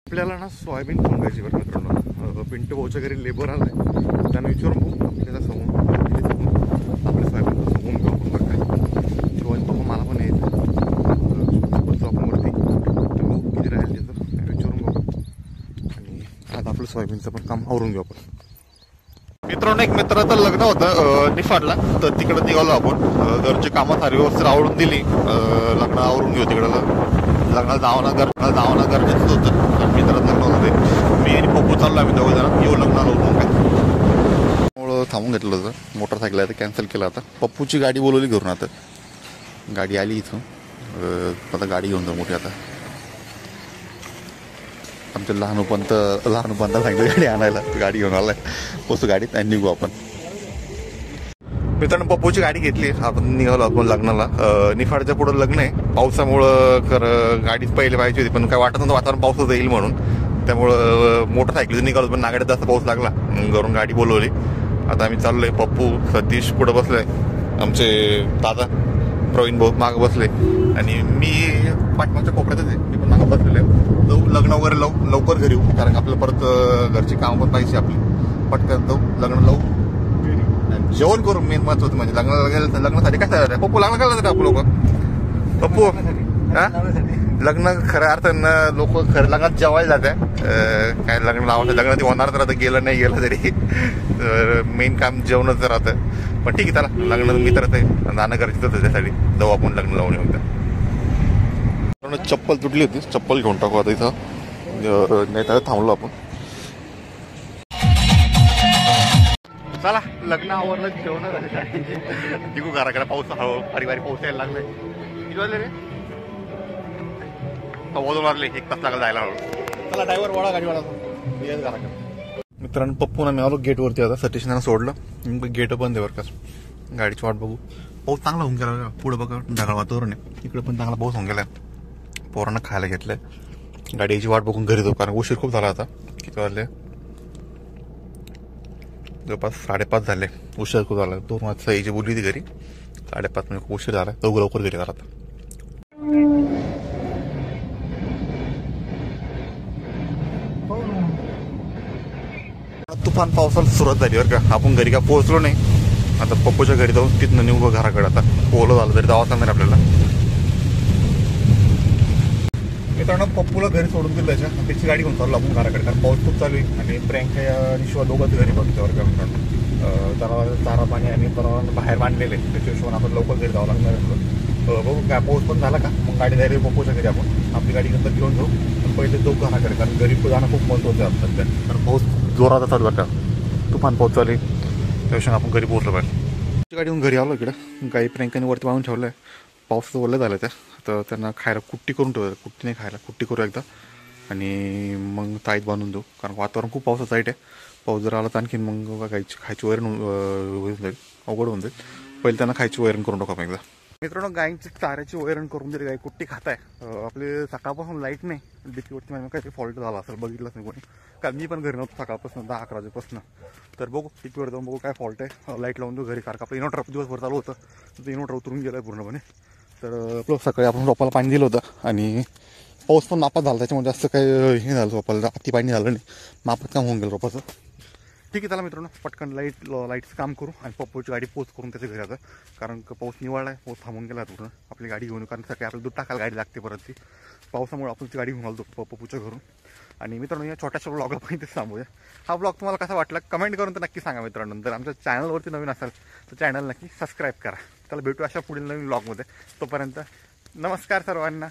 आपल्याला ना सोयाबीन खोंगायची बरं मित्रांनो. पिंटू भाऊच्या घरी लेबर आलाय, त्यांना विचारून भाऊ आपल्याला समोर आपल्या सोयाबीन समोरून घेऊ आपण बरं काय. किंवा पप्पा मला पण यायचं आपण वरती भाऊ किती राहील त्याचं विचारून बघू आणि आज आपलं सोयाबीनचं पण काम आवरून घेऊ आपण. मित्रांनो एक मित्राचं लग्न होतं निफाडला, तर तिकडं निघालो आपण. घरची कामं सारी व्यवस्थित आवडून दिली, लग्न आवरून घेऊ तिकडं. लग्नाला जावं गरजेचंच होतं. मित्राचं लग्न होतं ते, मी आणि पप्पू चाललो आम्ही दोघं जण येऊ लग्नाला होतो काय त्यामुळं थांबून घेतलं होतं. मोटरसायकल आहे कॅन्सल केलं. आता पप्पूची गाडी बोलवली घरून, आता गाडी आली इथून. आता गाडी घेऊन जाऊ मोठी. आता आमच्या लहानपणला सांगितलं गाडी आणायला, गाडी घेऊन आलाय पोचू गाडीत आणि निघू आपण. मित्रांनो पप्पूची गाडी घेतली, आपण निघालो आपण लग्नाला. निफाडच्या पुढं लग्न आहे, पावसामुळं गाडीच पहिले पाहिजे होती, पण काय वाटत नव्हतं वातावरण पावसाचं येईल म्हणून. त्यामुळं मोटरसायकल निघालो, पण नागाड्यात जास्त पाऊस लागला, घरून गाडी बोलवली. आता आम्ही चाललोय. पप्पू सतीश पुढं बसलोय, आमचे दादा प्रवीण भाऊ मागं बसले आणि मी पाठमागच्या कोपऱ्यातच आहे, मी पण मागं बसलेलो आहे. जाऊ लग्न वगैरे लवकर घरी येऊ, कारण आपलं परत घरची कामं पण पाहिजे आपली. पटकन जाऊ लग्न लावू, जेवण करू. मेन महत्वाचं म्हणजे लग्नासाठी काय झालं पप्पू लग्न करायला जाते आपण लोक. पप्पू हा लग्न खऱ्या अर्थानं लोक खरं लग्नात जेवायला जाते. काय लग्न लावायचं, लग्नात होणार तर आता गेलं नाही गेलं तरी मेन काम जेवणच राहतं. पण ठीक आहे, त्याला लग्न मित्रच आहे, जाणं गरजेचं होतं, त्यासाठी जाऊ आपण लग्न लावून येऊन. त्या चप्पल तुटली होती, चप्पल घेऊन टाकू आता इथं, नाही तर थांबलो आपण. चला लग्न आवरलं, जेवण निघू घराकडे. पाऊस बारीक पाऊस यायला लागलाय. किती वाजले रे? 2:15 वाजले, 1 तास लागला जायला. चला ड्रायव्हर वळा गाडी वाढा घराकडे. मित्रांनो पप्पून आम्ही आलो गेटवरती. आता सतीशना सोडलं, गेट बंद आहे बरं का. गाडीची वाट बघू. पाऊस चांगला होऊन गेला, पुढे बघा ढगाळ वातावरण आहे. इकडे पण चांगला पाऊस होऊन गेलाय. पोरांना खायला घेतलंय, गाडीची वाट बघून घरी जाऊ, कारण उशीर खूप झाला. आता किती वाजले? जवळपास 5:30 झाले. उशीर खूप झाला. 2 वाजता यायची बोलली होती घरी, 5:30 म्हणजे खूप उशीर झाला. लवकर घरी घरात. तुफान पावसाला सुरुवात झाली बरं का. आपण घरी का पोहोचलो नाही. आता पप्पूच्या घरी जाऊन तिथनं निघू घराकडे. आता पोहलं झालं तरी जावं लागणार आपल्याला. मित्रांनो पप्पूला घरी सोडून दिलं, त्याची गाडी घेऊन चाललो आपण घराकडे, कारण पाऊस खूप चालू आहे. आणि प्रियंका आणि शिवा दोघंच घरी बघतो बरं का मित्रांनो. त्याला चारा पाणी आणि बाहेर मांडलेले, त्याच्या हिशोबाने आपण लवकर घरी जावं लागणार. बघू काय पाऊस पण झाला का मग गाडी जायला पप्पूच्या घरी आपण आपली गाडी नंतर घेऊन जाऊ. पण पहिले जाऊ घराकडे, कारण घरी जाणं खूप महत्त्वाचं आहे सध्या, कारण पाऊस जोरात चालू बरं का. तुफान पाऊस चालू आहे, त्या हिशोबाने आपण घरी पोहोचलो पाहिजे. गाडी घेऊन घरी आलो. इकडं काही प्रियंकाने वरती बांधून ठेवलं आहे. पाऊस ओलं झालं त्या, तर त्यांना खायला कुट्टी करून ठेवलं. कुट्टी नाही खायला, कुट्टी करू एकदा आणि मग ताईत बांधून देऊ, कारण वातावरण खूप पावसाचं साईट आहे. पाऊस जर आला तर आणखीन मग खायची वैरण होऊन जाईल, अवघड होऊन जाईल. पहिले त्यांना खायची वैरण करून टाकू एकदा. मित्रांनो गायींची चाऱ्याची वैरण करून दिली, गाय कुट्टी खात आहे. आपले सकाळपासून लाईट नाही, डीपीवरती मला काहीतरी फॉल्ट झाला असेल, बघितलंच नाही कोणी, कारण मी पण घरी नव्हतो सकाळपासून 10-11 वाजेपासून. तर बघू डीपीवर जाऊन बघू काय फॉल्ट आहे. लाईट लावून देऊ घरी, कारण आपलं इन्व्हर्टर दिवसभर चालू होतं, तर इन्व्हर्टर उतरून गेलं आहे पूर्णपणे. तर आपलं सकाळी आपण रोपाला पाणी दिलं होतं आणि पाऊस पण मापात झाला, त्याच्यामुळे जास्त काही हे झालं रोपाला, अति पाणी झालं नाही, मापात काम होऊन गेलं रोपाचं. ठीक आहे चला मित्रांनो पटकन लाईटचं काम करू आणि पप्पूची गाडी पोच करून त्याच्या घरी आता, कारण पाऊस निवळला आहे, पाऊस थांबून गेला पूर्ण. आपली गाडी घेऊन, कारण सकाळी आपल्याला दूध टाकायला गाडी लागते परत. ती पावसामुळे आपण ती गाडी घेऊन आलो पप्पूच्या घरून. आणि मित्रांनो या छोट्याशा ब्लॉगला पण इथेच थांबूया. हा ब्लॉग तुम्हाला कसा वाटला कमेंट करून तर नक्की सांगा मित्रांनो. जर आमच्या चॅनलवरती नवीन असाल तर चॅनल नक्की सबस्क्राईब करा. त्याला भेटू अशा पुढील नवीन ब्लॉगमध्ये. तोपर्यंत नमस्कार सर्वांना.